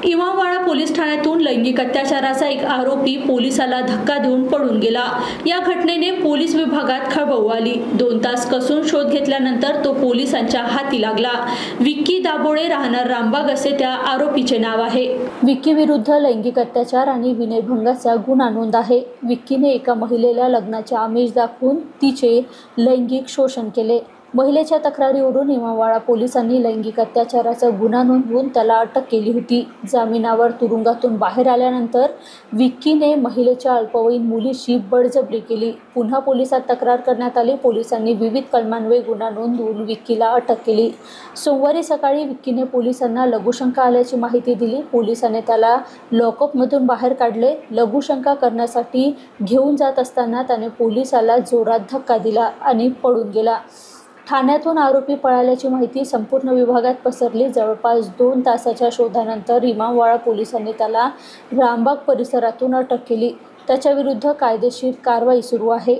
Imamwada police ठाण्यातून लैंगिक अत्याचाराचा एक आरोपी पोलिसाला धक्का देऊन पळून गेला। या घटनेने पोलीस विभागात खळबळ उडाली। 2 तास कसून शोध घेतल्यानंतर तो पोलिसांच्या हाती लागला। विक्की दाभोळे राहणार रामबाग असे त्या आरोपीचे नाव आहे। विक्की विरुद्ध लैंगिक अत्याचार आणि विनयभंगाचा गुन्हा नोंद आहे। विक्कीने एका महिलेला लग्नाचे आमिष दाखवून तिचे लैंगिक शोषण केले। महिलेच्या तक्रारीवरून इमामवाडा पोलिसांनी लैंगिक अत्याचाराचा गुन्हा नोंदवून त्याला अटक केली होती। जामिनावर तुरुंगातून बाहेर आल्यानंतर विक्कीने महिलेच्या अल्पवयीन मुलीशी बळजबरी केली। पुन्हा पोलिसात तक्रार करण्यात आली। पोलिसांनी विविध कलमान्वये गुन्हा नोंदवून विक्कीला अटक केली। सोमवारी सकाळी विक्कीने पोलिसांना लघुशंका आल्याची माहिती दिली। पोलिसांनी त्याला लॉकअपमधून बाहेर काढले। लघुशंका करण्यासाठी घेऊन जात असताना त्याने पोलिसाला जोरात धक्का दिला आणि पळून गेला। ठाण्यातून आरोपी पळाल्याची माहिती संपूर्ण विभागात पसरली। जवळपास 2 तासाच्या शोधानंतर इमामवाडा पोलिसांनी त्याला रामबाग परिसरातून अटक केली। त्याच्याविरुद्ध कायदेशीर कारवाई सुरू आहे।